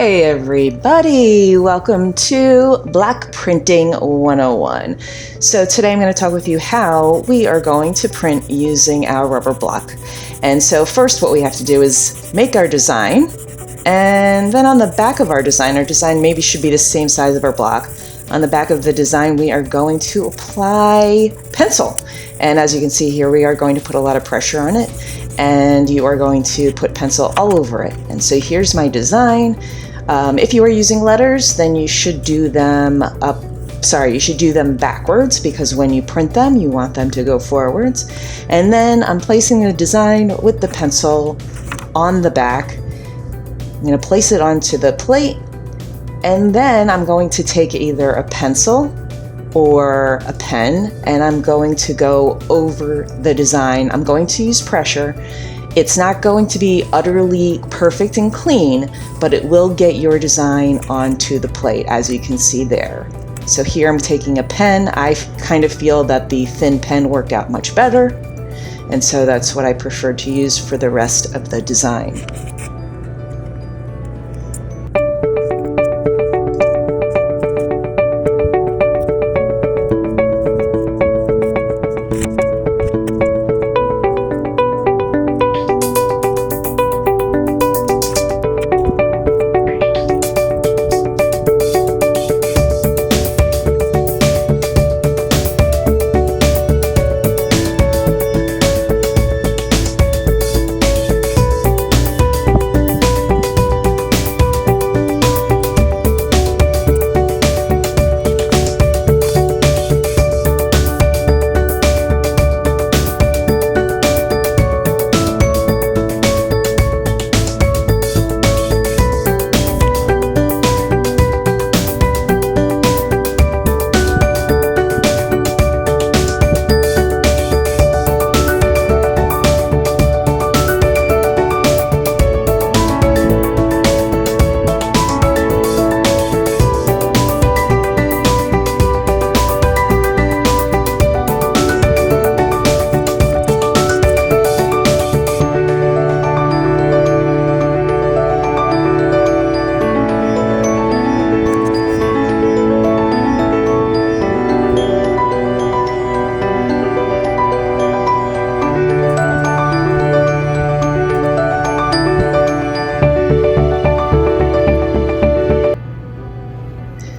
Hey everybody, welcome to Block Printing 101. So today I'm going to talk with you how we are going to print using our rubber block. And so first what we have to do is make our design, and then on the back of our design maybe should be the same size of our block. On the back of the design we are going to apply pencil. And as you can see here, we are going to put a lot of pressure on it, and you are going to put pencil all over it. And so here's my design. If you are using letters, then you should do them backwards, because when you print them, you want them to go forwards. And then I'm placing the design with the pencil on the back. I'm going to place it onto the plate, and then I'm going to take either a pencil or a pen, and I'm going to go over the design. I'm going to use pressure. It's not going to be utterly perfect and clean, but it will get your design onto the plate, as you can see there. So here I'm taking a pen. I kind of feel that the thin pen worked out much better, and so that's what I prefer to use for the rest of the design.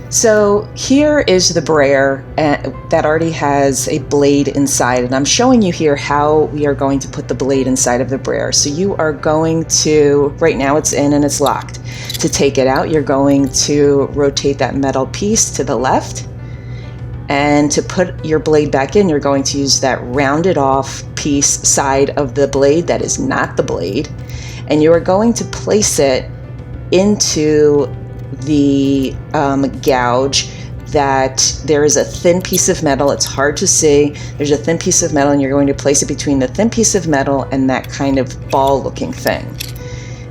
So here is the brayer that already has a blade inside, and I'm showing you here how we are going to put the blade inside of the brayer. So you are going to, right now it's in and it's locked. To take it out, you're going to rotate that metal piece to the left, and to put your blade back in, you're going to use that rounded off piece side of the blade that is not the blade, and you are going to place it into the gouge. That there is a thin piece of metal. It's hard to see. There's a thin piece of metal, and you're going to place it between the thin piece of metal and that kind of ball looking thing.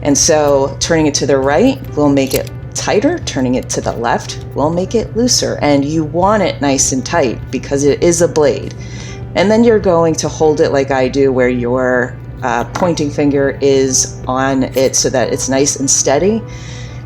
And so turning it to the right will make it tighter, turning it to the left will make it looser, and you want it nice and tight because it is a blade. And then you're going to hold it like I do, where your pointing finger is on it so that it's nice and steady.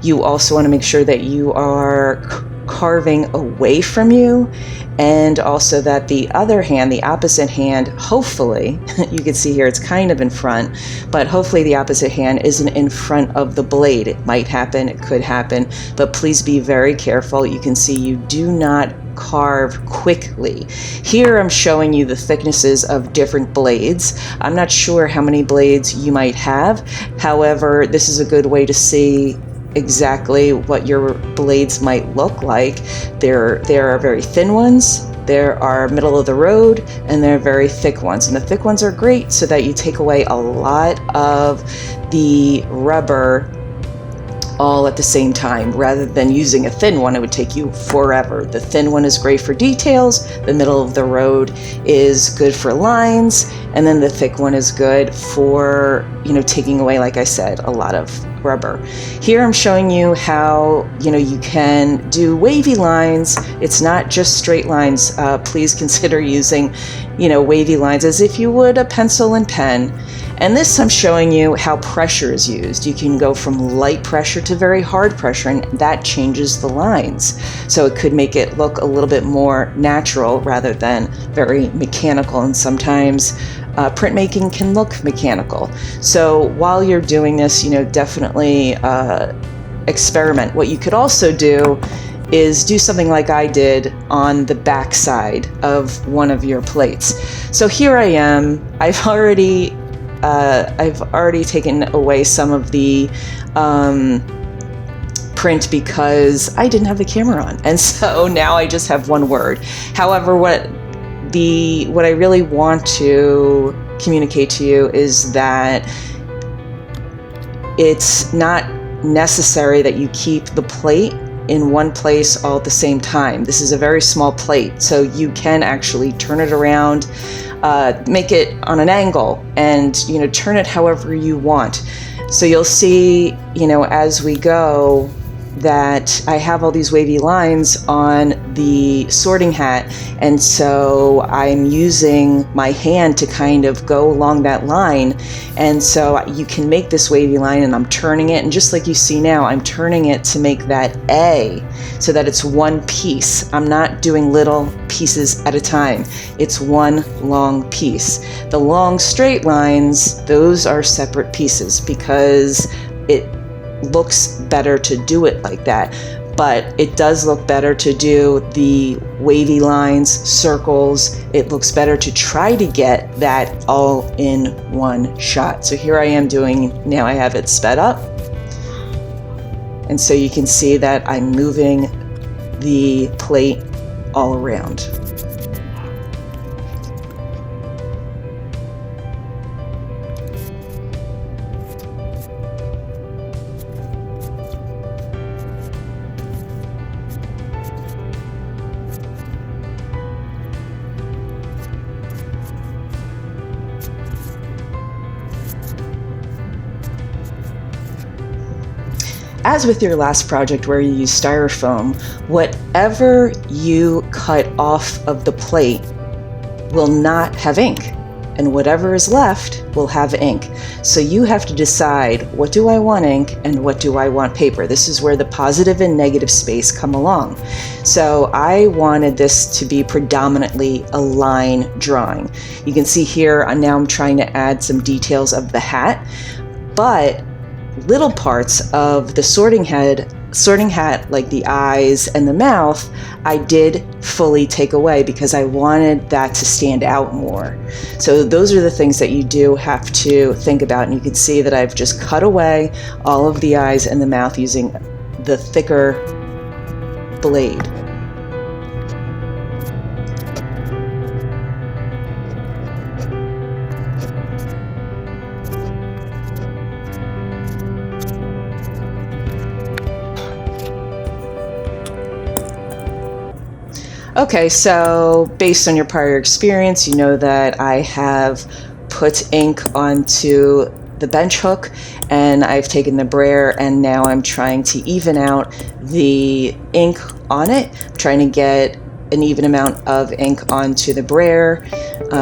You also want to make sure that you are carving away from you, and also that the other hand, the opposite hand, hopefully, you can see here it's kind of in front, but hopefully the opposite hand isn't in front of the blade. It might happen, it could happen, but please be very careful. You can see you do not carve quickly. Here I'm showing you the thicknesses of different blades. I'm not sure how many blades you might have. However, this is a good way to see exactly what your blades might look like. There are very thin ones, there are middle of the road, and there are very thick ones. And the thick ones are great so that you take away a lot of the rubber all at the same time. Rather than using a thin one, it would take you forever. The thin one is great for details, the middle of the road is good for lines, and then the thick one is good for, taking away, like I said, a lot of rubber. Here I'm showing you how, you can do wavy lines. It's not just straight lines. Please consider using, wavy lines as if you would a pencil and pen. And this I'm showing you how pressure is used. You can go from light pressure to very hard pressure, and that changes the lines. So it could make it look a little bit more natural rather than very mechanical, and sometimes printmaking can look mechanical. So while you're doing this, definitely experiment. What you could also do is do something like I did on the back side of one of your plates. So here I am. I've already taken away some of the print because I didn't have the camera on, and so now I just have one word. However, what I really want to communicate to you is that it's not necessary that you keep the plate in one place all at the same time. This is a very small plate, so you can actually turn it around, make it on an angle, and turn it however you want. So you'll see, as we go, that I have all these wavy lines on the sorting hat, and so I'm using my hand to kind of go along that line, and so you can make this wavy line, and I'm turning it, and just like you see now, I'm turning it to make that A so that it's one piece. I'm not doing little pieces at a time. It's one long piece. The long straight lines, those are separate pieces because it looks better to do it like that, but it does look better to do the wavy lines, circles. It looks better to try to get that all in one shot. So here I am doing, now I have it sped up, and so you can see that I'm moving the plate all around. As with your last project where you use styrofoam, whatever you cut off of the plate will not have ink, and whatever is left will have ink. So you have to decide, what do I want ink and what do I want paper? This is where the positive and negative space come along. So I wanted this to be predominantly a line drawing. You can see here, now I'm trying to add some details of the hat, but little parts of the sorting hat, like the eyes and the mouth, I did fully take away because I wanted that to stand out more. So those are the things that you do have to think about, and you can see that I've just cut away all of the eyes and the mouth using the thicker blade. Okay, so based on your prior experience, you know that I have put ink onto the bench hook, and I've taken the brayer, and now I'm trying to even out the ink on it. I'm trying to get an even amount of ink onto the brayer.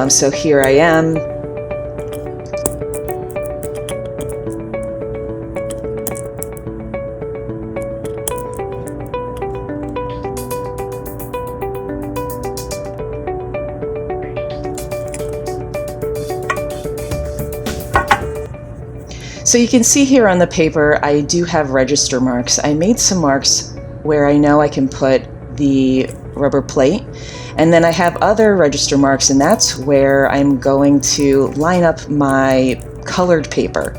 So here I am. So you can see here on the paper, I do have register marks. I made some marks where I know I can put the rubber plate, and then I have other register marks, and that's where I'm going to line up my colored paper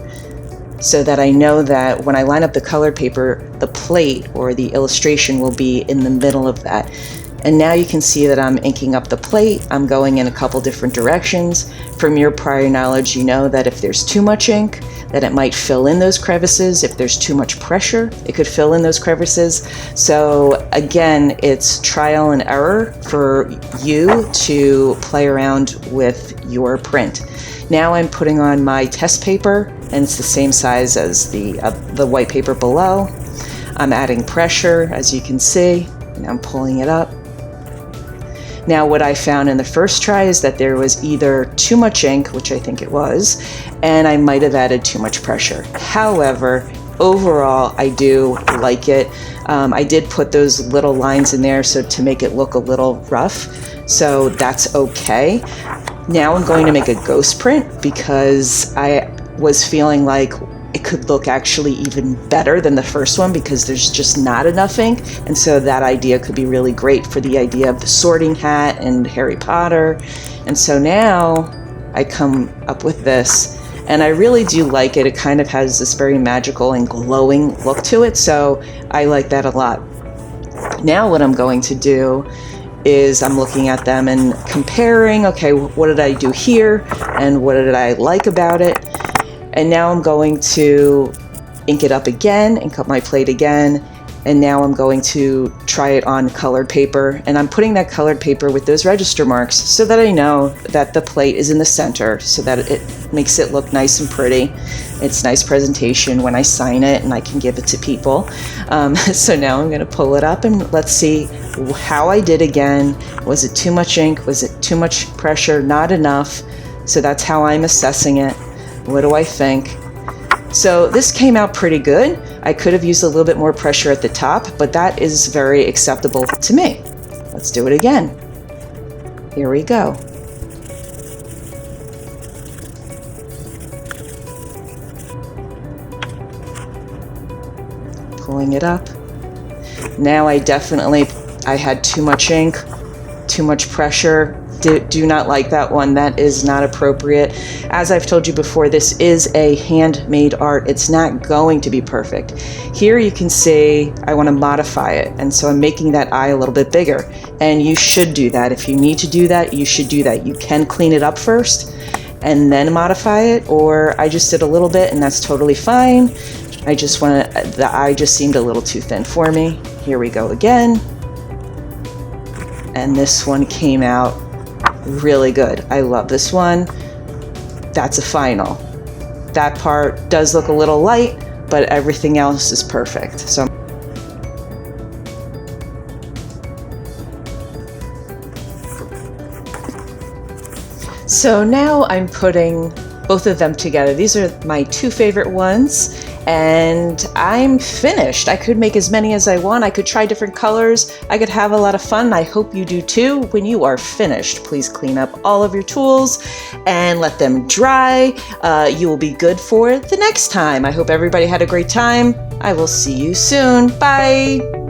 so that I know that when I line up the colored paper, the plate or the illustration will be in the middle of that. And now you can see that I'm inking up the plate. I'm going in a couple different directions. From your prior knowledge, you know that if there's too much ink, that it might fill in those crevices. If there's too much pressure, it could fill in those crevices. So again, it's trial and error for you to play around with your print. Now I'm putting on my test paper, and it's the same size as the white paper below. I'm adding pressure, as you can see, and I'm pulling it up. Now, what I found in the first try is that there was either too much ink, which I think it was, and I might have added too much pressure. However, overall, I do like it. I did put those little lines in there so to make it look a little rough, so that's okay. Now I'm going to make a ghost print because I was feeling like it could look actually even better than the first one because there's just not enough ink, and so that idea could be really great for the idea of the Sorting Hat and Harry Potter. And so now I come up with this, and I really do like it. It kind of has this very magical and glowing look to it, so I like that a lot. Now what I'm going to do is I'm looking at them and comparing, okay, what did I do here and what did I like about it? And now I'm going to ink it up again, ink up my plate again, and now I'm going to try it on colored paper. And I'm putting that colored paper with those register marks so that I know that the plate is in the center, so that it makes it look nice and pretty. It's nice presentation when I sign it and I can give it to people. So now I'm going to pull it up and let's see how I did again. Was it too much ink? Was it too much pressure? Not enough? So that's how I'm assessing it. What do I think? So this came out pretty good. I could have used a little bit more pressure at the top, but that is very acceptable to me. Let's do it again. Here we go. Pulling it up. Now I had too much ink, too much pressure. Do not like that one. That is not appropriate. As I've told you before, this is a handmade art. It's not going to be perfect. Here you can see I want to modify it, and so I'm making that eye a little bit bigger, and you should do that. If you need to do that, you should do that. You can clean it up first and then modify it, or I just did a little bit and that's totally fine. The eye just seemed a little too thin for me. Here we go again. And this one came out really good. I love this one. That's a final. That part does look a little light, but everything else is perfect. So now I'm putting both of them together. These are my two favorite ones, and I'm finished. I could make as many as I want. I could try different colors. I could have a lot of fun. I hope you do too. When you are finished, please clean up all of your tools and let them dry. You will be good for the next time. I hope everybody had a great time. I will see you soon. Bye.